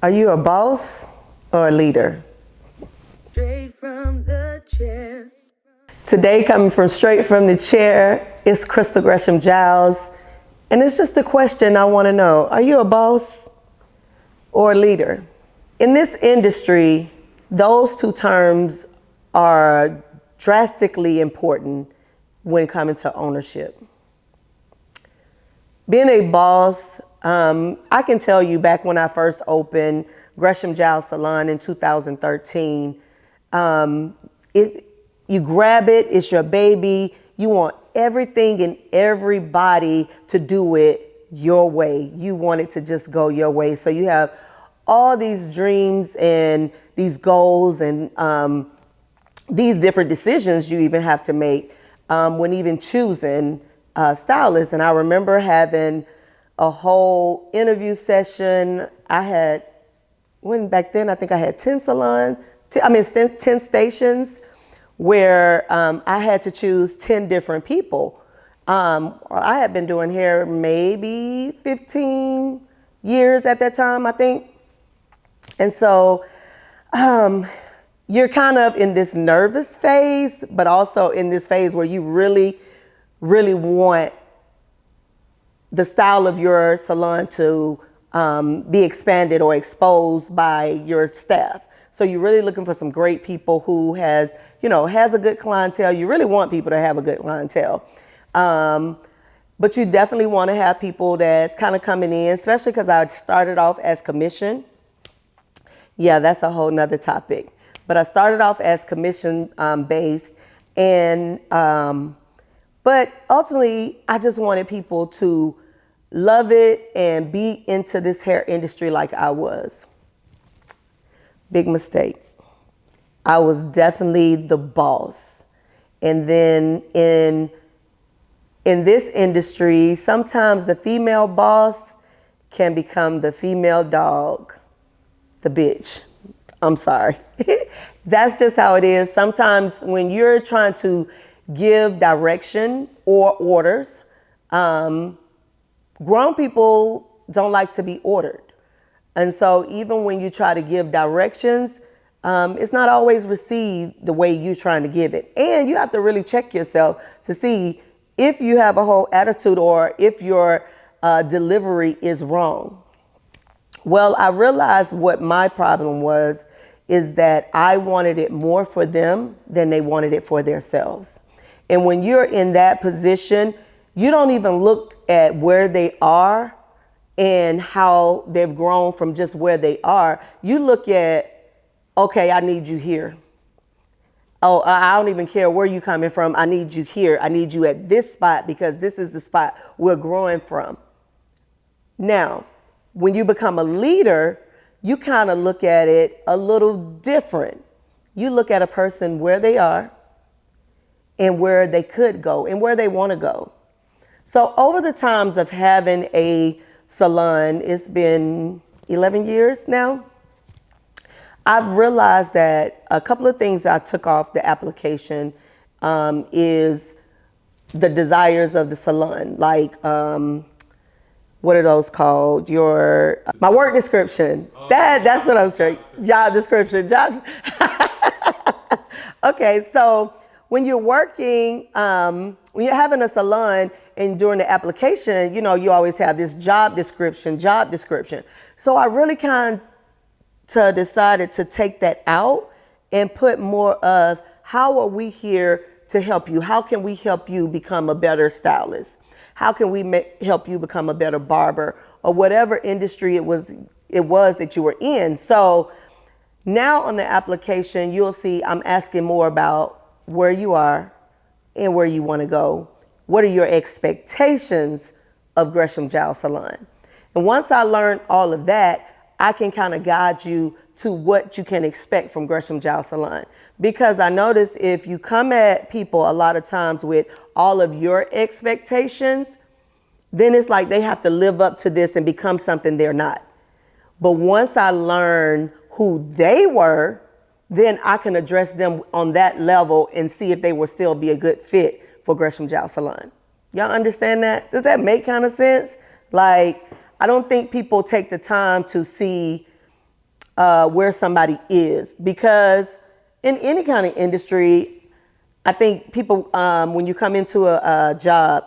Are you a boss or a leader? Straight from the chair. Today, coming from straight from the chair, is Crystal Gresham Giles. And it's just a question I want to know. Are you a boss or a leader? In this industry, those two terms are drastically important when coming to ownership. Being a boss, I can tell you back when I first opened Gresham Giles Salon in 2013, you grab it, it's your baby. You want everything and everybody to do it your way. You want it to just go your way. So you have all these dreams and these goals and these different decisions you even have to make when even choosing stylists. And I remember having a whole interview session. Back then, I think I had 10 salons, 10 stations where I had to choose 10 different people. I had been doing hair maybe 15 years at that time, I think. And so you're kind of in this nervous phase, but also in this phase where you really, really want the style of your salon to be expanded or exposed by your staff. So you're really looking for some great people who has a good clientele. You really want people to have a good clientele. But you definitely want to have people that's kind of coming in, especially because I started off as commission. Yeah, that's a whole nother topic. But I started off as commission based, but ultimately I just wanted people to love it and be into this hair industry like I was. Big mistake. I was definitely the boss. And then in this industry, sometimes the female boss can become the female dog, the bitch. I'm sorry. That's just how it is. Sometimes when you're trying to give direction or orders, grown people don't like to be ordered. And so even when you try to give directions, it's not always received the way you're trying to give it. And you have to really check yourself to see if you have a whole attitude or if your delivery is wrong. Well, I realized what my problem was is that I wanted it more for them than they wanted it for themselves. And when you're in that position, you don't even look at where they are and how they've grown from just where they are. You look at, okay, I need you here. Oh, I don't even care where you're coming from. I need you here. I need you at this spot because this is the spot we're growing from. Now, when you become a leader, you kind of look at it a little different. You look at a person where they are and where they could go and where they want to go. So over the times of having a salon, it's been 11 years now, I've realized that a couple of things I took off the application is the desires of the salon, like what are those called? My work description. That's what I'm saying. Job description. Okay, so when you're working, when you're having a salon and during the application, you always have this job description. So I really decided to take that out and put more of how are we here to help you? How can we help you become a better stylist? How can we help you become a better barber or whatever industry it was that you were in? So now on the application, you'll see I'm asking more about where you are and where you want to go. What are your expectations of Gresham Giles Salon? And once I learned all of that, I can kind of guide you to what you can expect from Gresham Giles Salon. Because I notice if you come at people a lot of times with all of your expectations, then it's like they have to live up to this and become something they're not. But once I learn who they were, then I can address them on that level and see if they will still be a good fit for Gresham Giles Salon. Y'all understand that? Does that make kind of sense? Like, I don't think people take the time to see where somebody is. Because in any kind of industry, I think people, when you come into a job,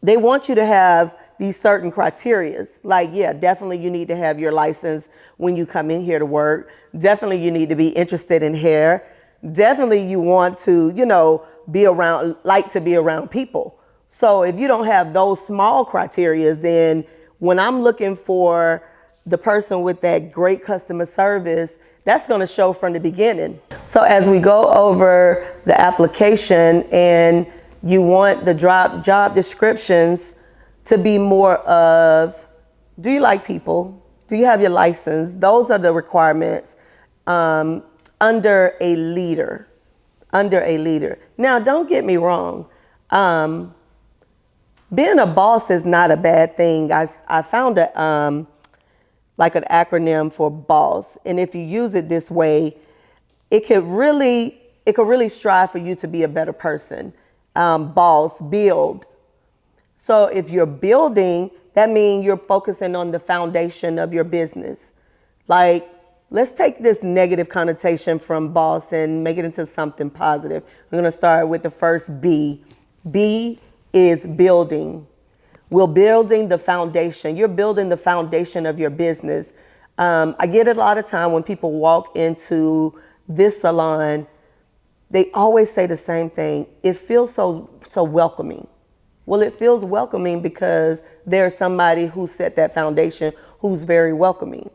they want you to have these certain criterias. Like, yeah, definitely you need to have your license when you come in here to work. Definitely you need to be interested in hair. Definitely you want to, be around, like to be around people. So if you don't have those small criterias, then when I'm looking for the person with that great customer service, that's going to show from the beginning. So as we go over the application and you want the job descriptions to be more of, do you like people? Do you have your license? Those are the requirements under a leader. Now, don't get me wrong. Being a boss is not a bad thing. I found like an acronym for boss. And if you use it this way, it could really strive for you to be a better person. Boss, build. So if you're building, that means you're focusing on the foundation of your business. Like, let's take this negative connotation from boss and make it into something positive. We're going to start with the first B. B is building. We're building the foundation. You're building the foundation of your business. I get it a lot of time when people walk into this salon, they always say the same thing. It feels so welcoming. Well, it feels welcoming because there's somebody who set that foundation who's very welcoming.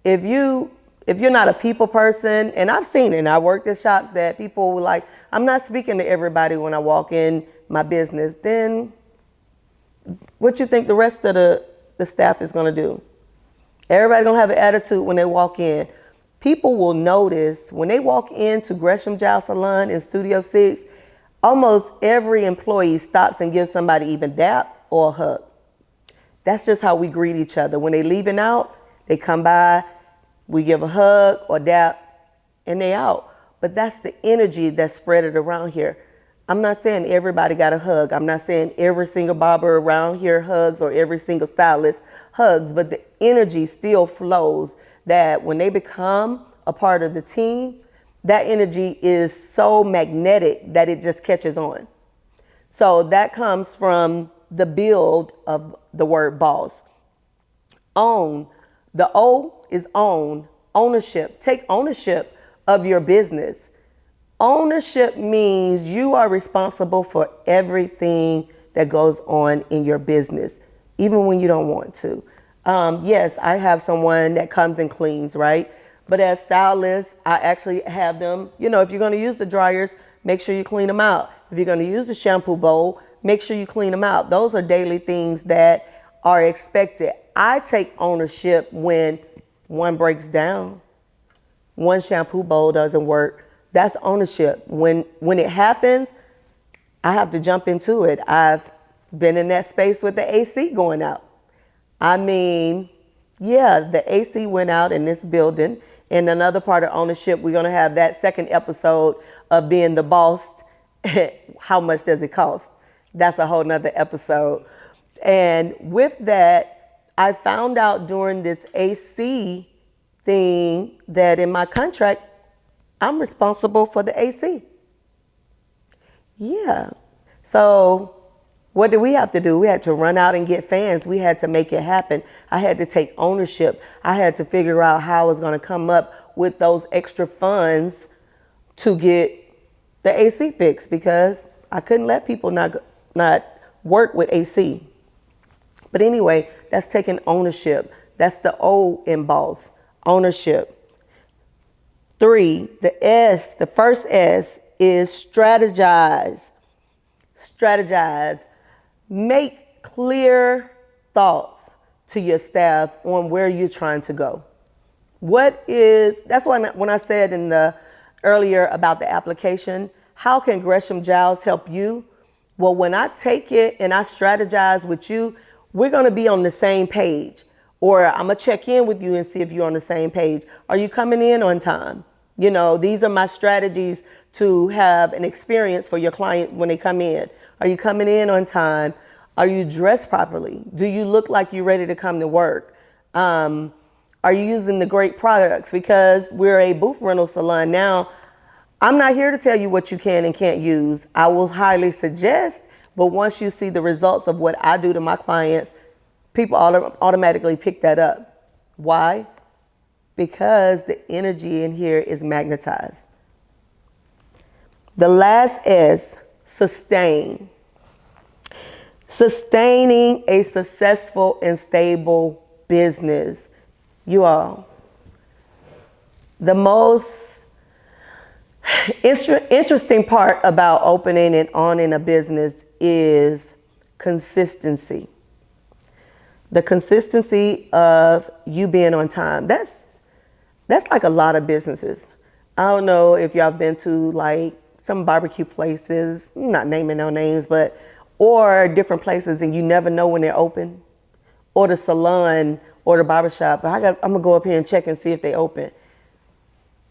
If you're not a people person, and I've seen it, and I worked at shops that people were like, I'm not speaking to everybody when I walk in my business, then what you think the rest of the staff is going to do? Everybody going to have an attitude when they walk in. People will notice when they walk into Gresham Giles Salon in Studio 6, almost every employee stops and gives somebody even dap or a hug. That's just how we greet each other. When they leaving out, they come by, we give a hug or dap, and they out. But that's the energy that's spread around here. I'm not saying everybody got a hug. I'm not saying every single barber around here hugs or every single stylist hugs, but the energy still flows that when they become a part of the team, that energy is so magnetic that it just catches on. So that comes from the build of the word boss. Own. The O is own. Ownership. Take ownership of your business. Ownership means you are responsible for everything that goes on in your business, even when you don't want to. Yes, I have someone that comes and cleans, right? But as stylists, I actually have them, if you're going to use the dryers, make sure you clean them out. If you're going to use the shampoo bowl, make sure you clean them out. Those are daily things that are expected. I take ownership when one breaks down, one shampoo bowl doesn't work. That's ownership. When it happens, I have to jump into it. I've been in that space with the AC going out. I mean, yeah, the AC went out in this building. And another part of ownership, we're going to have that second episode of being the boss. How much does it cost? That's a whole nother episode. And with that, I found out during this AC thing that in my contract, I'm responsible for the AC. Yeah. So what did we have to do? We had to run out and get fans. We had to make it happen. I had to take ownership. I had to figure out how I was going to come up with those extra funds to get the AC fixed because I couldn't let people not work with AC. But anyway, that's taking ownership. That's the O in boss, ownership. 3, the first S is strategize. Strategize. Make clear thoughts to your staff on where you're trying to go. That's why when I said earlier about the application, how can Gresham Giles help you? Well, when I take it and I strategize with you, we're going to be on the same page. Or I'm going to check in with you and see if you're on the same page. Are you coming in on time? These are my strategies to have an experience for your client when they come in. Are you coming in on time? Are you dressed properly? Do you look like you're ready to come to work? Are Are you using the great products? Because we're a booth rental salon now. I'm not here to tell you what you can and can't use. I will highly suggest, but once you see the results of what I do to my clients, people automatically pick that up. Why? Because the energy in here is magnetized. The last S, sustain. Sustaining a successful and stable business. You all, the most interesting part about opening and owning a business is consistency. The consistency of you being on time. That's like a lot of businesses. I don't know if y'all been to like some barbecue places, I'm not naming no names, but or different places and you never know when they're open, or the salon or the barbershop. I'm gonna go up here and check and see if they open.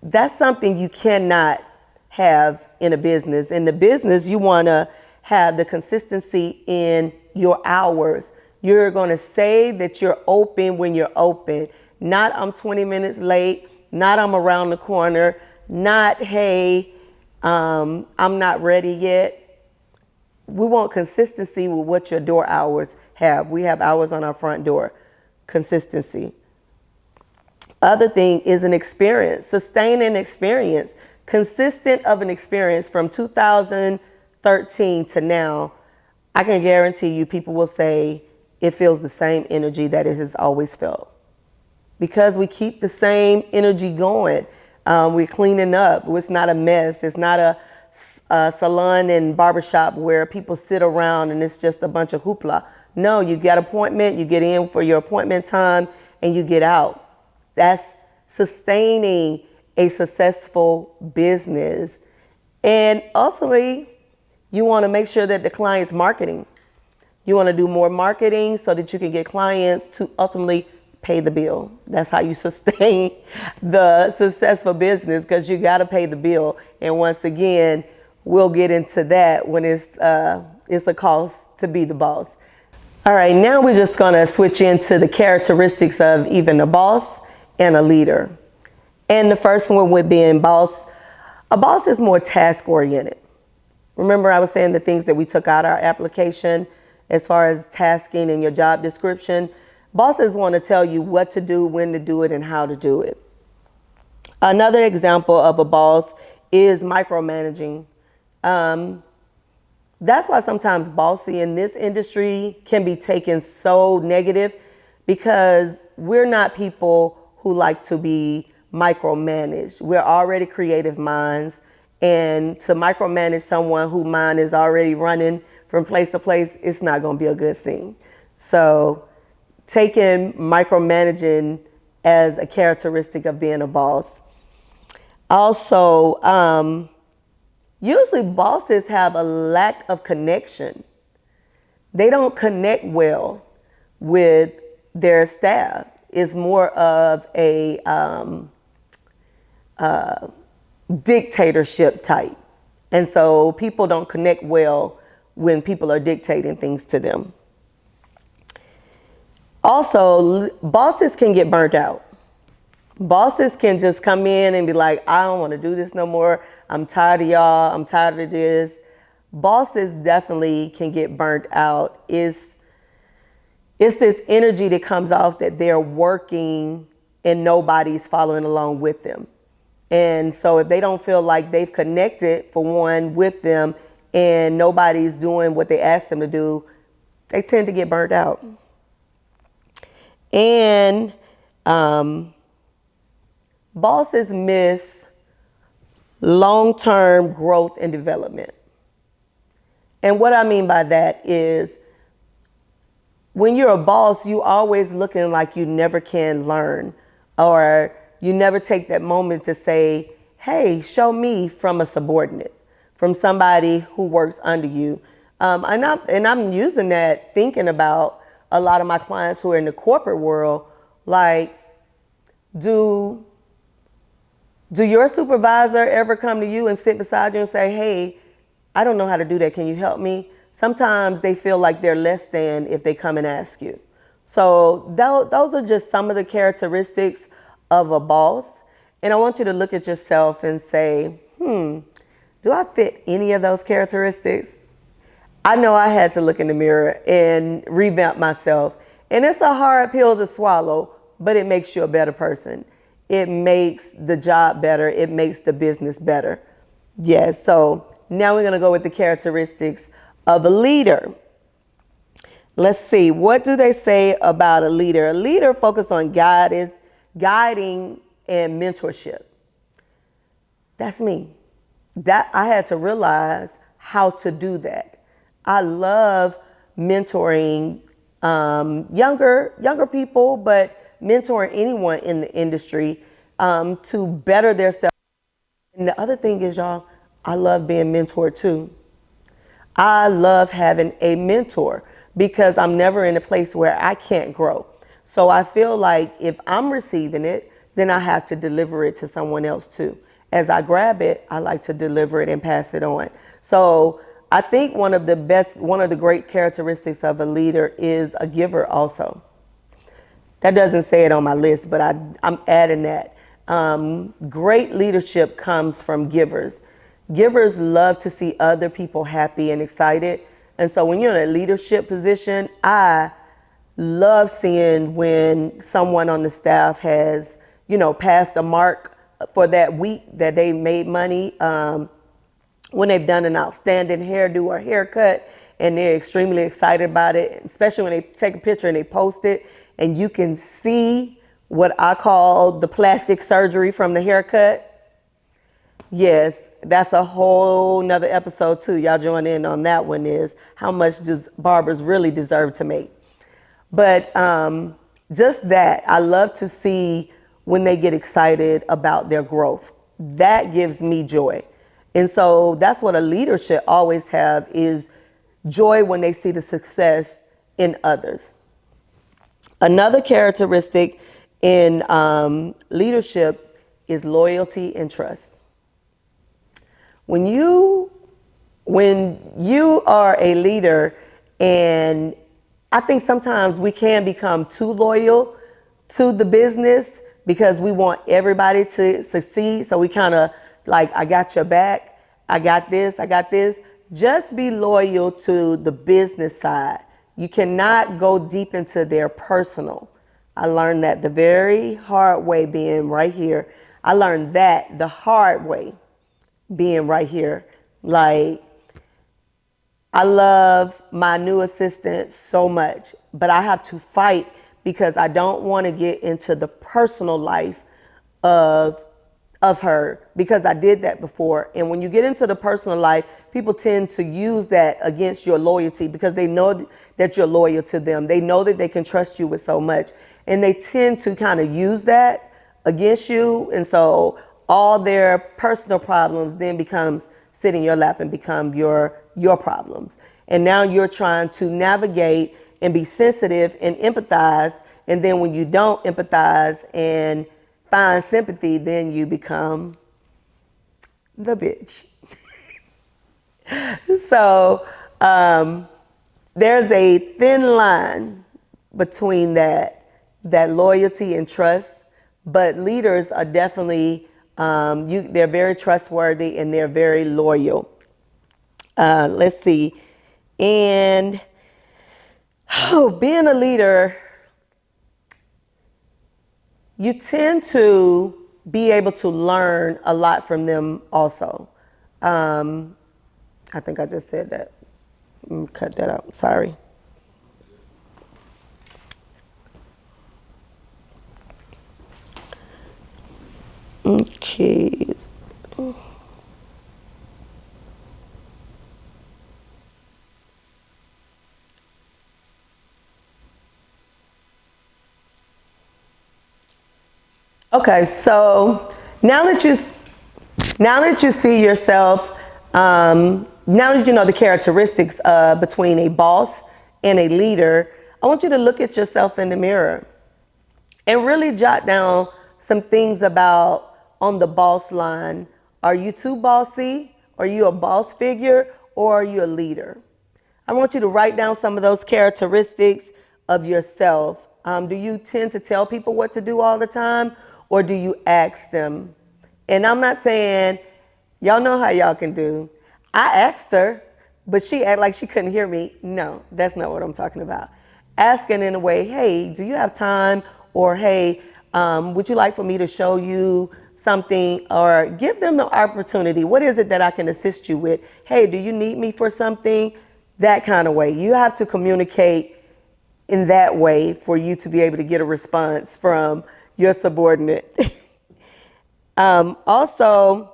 That's something you cannot have in a business. In the business, you wanna have the consistency in your hours. You're gonna say that you're open when you're open. Not I'm 20 minutes late, not I'm around the corner, not hey, I'm not ready yet. We want consistency with what your door hours have. We have hours on our front door. Consistency. Other thing is an experience, sustaining experience, consistent of an experience from 2013 to now. I can guarantee you people will say it feels the same energy that it has always felt. Because we keep the same energy going. We're cleaning up. It's not a mess. It's not a salon and barbershop where people sit around and it's just a bunch of hoopla. No, you get an appointment, you get in for your appointment time, and you get out. That's sustaining a successful business. And ultimately, you want to make sure that the client's marketing. You want to do more marketing so that you can get clients to ultimately pay the bill. That's how you sustain the successful business, because you got to pay the bill. And once again, we'll get into that when it's a cost to be the boss. All right, now we're just gonna switch into the characteristics of even a boss and a leader. And the first one with being boss, a boss is more task oriented. Remember I was saying the things that we took out our application as far as tasking and your job description. Bosses want to tell you what to do, when to do it, and how to do it. Another example of a boss is micromanaging. That's why sometimes bossy in this industry can be taken so negative, because we're not people who like to be micromanaged. We're already creative minds, and to micromanage someone whose mind is already running from place to place, it's not going to be a good scene. So taking micromanaging as a characteristic of being a boss. Also, usually bosses have a lack of connection. They don't connect well with their staff. It's more of a dictatorship type. And so people don't connect well when people are dictating things to them. Also, bosses can get burnt out. Bosses can just come in and be like, I don't want to do this no more. I'm tired of y'all. I'm tired of this. Bosses definitely can get burnt out. It's this energy that comes off that they're working and nobody's following along with them. And so if they don't feel like they've connected, for one, with them, and nobody's doing what they asked them to do, they tend to get burnt out. And bosses miss long-term growth and development. And what I mean by that is, when you're a boss, you always looking like you never can learn, or you never take that moment to say, hey, show me from a subordinate, from somebody who works under you. And I'm using that thinking about a lot of my clients who are in the corporate world. Like, do your supervisor ever come to you and sit beside you and say, hey, I don't know how to do that. Can you help me? Sometimes they feel like they're less than if they come and ask you. So those are just some of the characteristics of a boss. And I want you to look at yourself and say, do I fit any of those characteristics? I know I had to look in the mirror and revamp myself. And it's a hard pill to swallow, but it makes you a better person. It makes the job better. It makes the business better. Yes, so now we're going to go with the characteristics of a leader. Let's see, what do they say about a leader? A leader focuses on guiding and mentorship. That's me. That I had to realize how to do that. I love mentoring younger people, but mentoring anyone in the industry to better themselves. And the other thing is, y'all, I love being mentored too. I love having a mentor because I'm never in a place where I can't grow. So I feel like if I'm receiving it, then I have to deliver it to someone else too. As I grab it, I like to deliver it and pass it on. So I think one of the great characteristics of a leader is a giver also. That doesn't say it on my list, but I'm adding that. Great leadership comes from givers. Givers love to see other people happy and excited. And so when you're in a leadership position, I love seeing when someone on the staff has, passed a mark for that week that they made money, when they've done an outstanding hairdo or haircut and they're extremely excited about it, especially when they take a picture and they post it and you can see what I call the plastic surgery from the haircut. Yes, that's a whole nother episode too. Y'all join in on that one, is how much does barbers really deserve to make. But just that, I love to see when they get excited about their growth. That gives me joy. And so that's what a leader should always have, is joy when they see the success in others. Another characteristic in leadership is loyalty and trust. When you are a leader, and I think sometimes we can become too loyal to the business because we want everybody to succeed. So we kind of like, I got your back, I got this. Just be loyal to the business side. You cannot go deep into their personal. I learned that the very hard way, being right here. I learned that the hard way, being right here. Like, I love my new assistant so much, but I have to fight because I don't want to get into the personal life of her, because I did that before. And when you get into the personal life, people tend to use that against your loyalty because they know that you're loyal to them. They know that they can trust you with so much, and they tend to kind of use that against you. And so all their personal problems then sit in your lap and become your problems. And now you're trying to navigate and be sensitive and empathize. And then when you don't empathize and find sympathy, then you become the bitch. So there's a thin line between that loyalty and trust, but leaders are definitely, they're very trustworthy and they're very loyal. Let's see. And being a leader, you tend to be able to learn a lot from them also. I think I just said that. Cut that out. Sorry. Okay. Okay, so now that you see yourself, now that you know the characteristics between a boss and a leader, I want you to look at yourself in the mirror and really jot down some things about on the boss line. Are you too bossy? Are you a boss figure? Or are you a leader? I want you to write down some of those characteristics of yourself? Do you tend to tell people what to do all the time, or do you ask them? And I'm not saying, y'all know how y'all can do. I asked her, but she acted like she couldn't hear me. No, that's not what I'm talking about. Asking in a way, hey, do you have time? Or hey, would you like for me to show you something? Or give them the opportunity. What is it that I can assist you with? Hey, do you need me for something? That kind of way. You have to communicate in that way for you to be able to get a response from your subordinate. Also,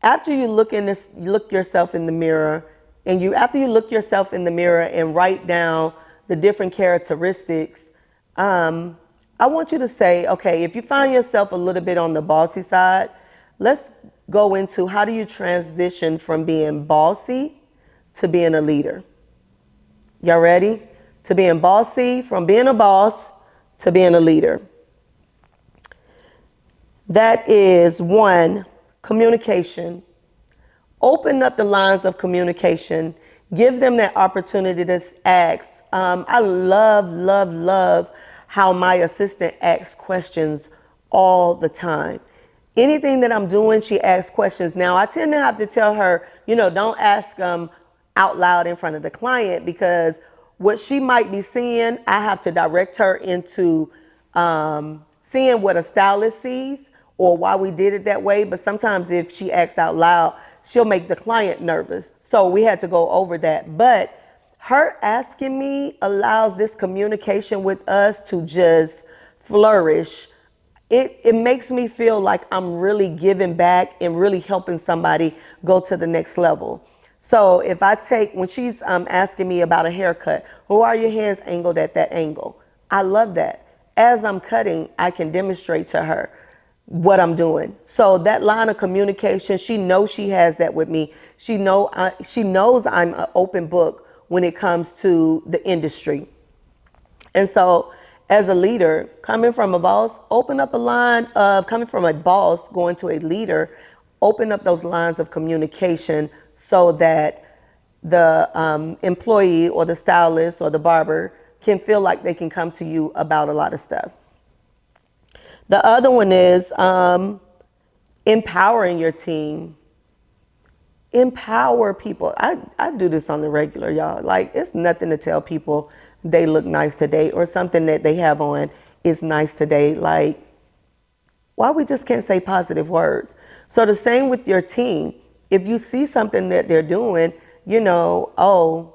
after you look yourself in the mirror, and after you look yourself in the mirror and write down the different characteristics, I want you to say, okay, if you find yourself a little bit on the bossy side, let's go into how do you transition from being bossy to being a leader. Y'all ready? To being bossy, from being a boss to being a leader. That is one, communication. Open up the lines of communication. Give them that opportunity to ask. I love how my assistant asks questions all the time. Anything that I'm doing, she asks questions. Now, I tend to have to tell her, don't ask them out loud in front of the client, because what she might be seeing, I have to direct her into seeing what a stylist sees or why we did it that way. But sometimes if she acts out loud, she'll make the client nervous. So we had to go over that. But her asking me allows this communication with us to just flourish. It makes me feel like I'm really giving back and really helping somebody go to the next level. So if I when she's asking me about a haircut, why are your hands angled at that angle? I love that. As I'm cutting, I can demonstrate to her what I'm doing. So that line of communication, she knows she has that with me. She knows I'm an open book when it comes to the industry. And so as a leader, coming from a boss, open up a line of coming from a boss going to a leader, open up those lines of communication so that the employee or the stylist or the barber can feel like they can come to you about a lot of stuff. The other one is empowering your team. Empower people. I do this on the regular, y'all. Like, it's nothing to tell people they look nice today or something that they have on is nice today. Like, why we just can't say positive words? So the same with your team. If you see something that they're doing, oh,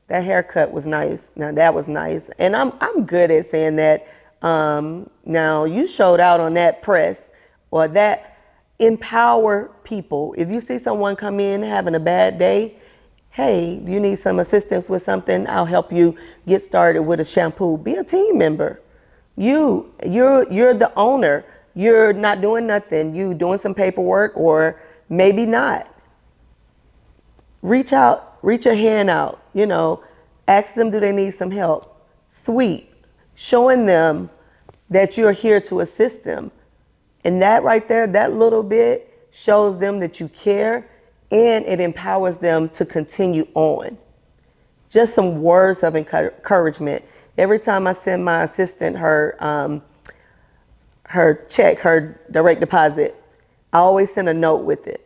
that haircut was nice. Now that was nice. And I'm good at saying that. Now you showed out on that press, or that. Empower people. If you see someone come in having a bad day, hey, you need some assistance with something, I'll help you get started with a shampoo. Be a team member. You're the owner. You're not doing nothing. You doing some paperwork, or maybe not. Reach out, reach your hand out, ask them, do they need some help? Sweet. Showing them that you're here to assist them. And that right there, that little bit shows them that you care, and it empowers them to continue on. Just some words of encouragement. Every time I send my assistant her check, her direct deposit, I always send a note with it.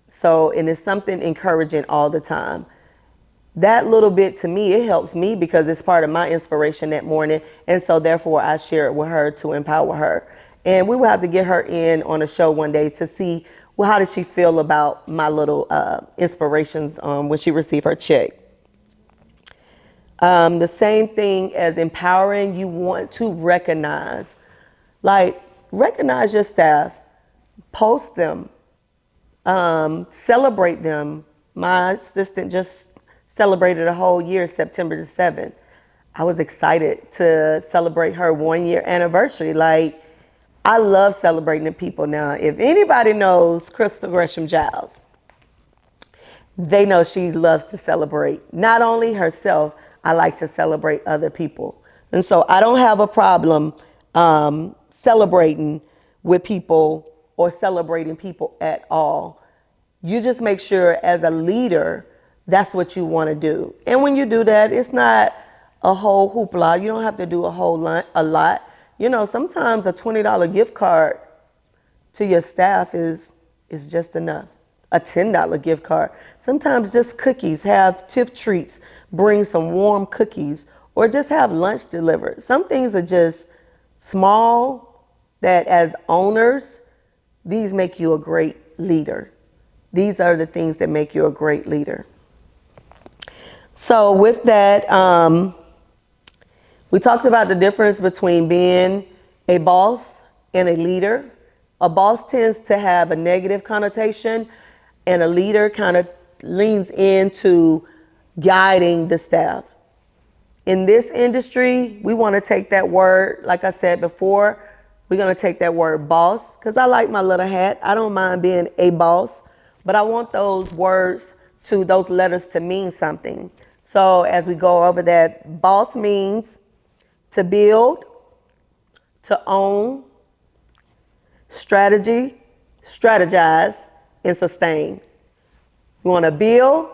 So, and it's something encouraging all the time. That little bit, to me, it helps me because it's part of my inspiration that morning. And so therefore I share it with her to empower her. And we will have to get her in on a show one day to see, well, how does she feel about my little inspirations when she received her check. The same thing as empowering, you want to recognize your staff, post them, celebrate them. My assistant just celebrated a whole year, September the 7th. I was excited to celebrate her 1-year anniversary. I love celebrating the people. Now, if anybody knows Crystal Gresham Giles, they know she loves to celebrate. Not only herself, I like to celebrate other people. And so I don't have a problem celebrating with people or celebrating people at all. You just make sure as a leader, that's what you want to do. And when you do that, it's not a whole hoopla. You don't have to do a lot. You know, sometimes a $20 gift card to your staff is just enough. A $10 gift card. Sometimes just cookies. Have Tiff treats. Bring some warm cookies, or just have lunch delivered. Some things are just small that, as owners, these make you a great leader. These are the things that make you a great leader. So with that, we talked about the difference between being a boss and a leader. A boss tends to have a negative connotation, and a leader kind of leans into guiding the staff. In this industry, we want to take that word, like I said before, we're going to take that word boss, because I like my little hat. I don't mind being a boss, but I want those letters to mean something. So as we go over that, boss means to build, to own, strategize, and sustain. You want to build,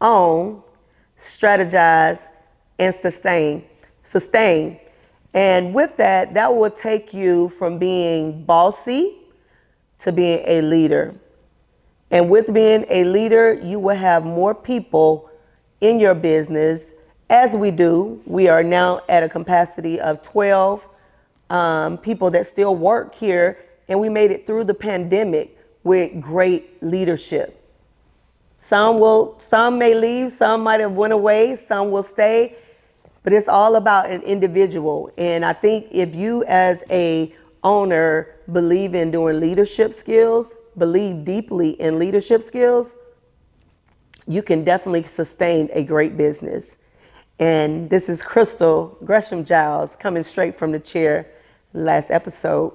own, strategize, and sustain. And with that, that will take you from being bossy to being a leader. And with being a leader, you will have more people in your business. As we do, we are now at a capacity of 12 people that still work here, and we made it through the pandemic with great leadership. Some may leave, some might have went away, some will stay, but it's all about an individual. And I think if you as a owner believe in doing leadership skills, believe deeply in leadership skills, you can definitely sustain a great business. And this is Crystal Gresham Giles coming straight from the chair. Last episode.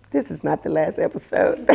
This is not the last episode.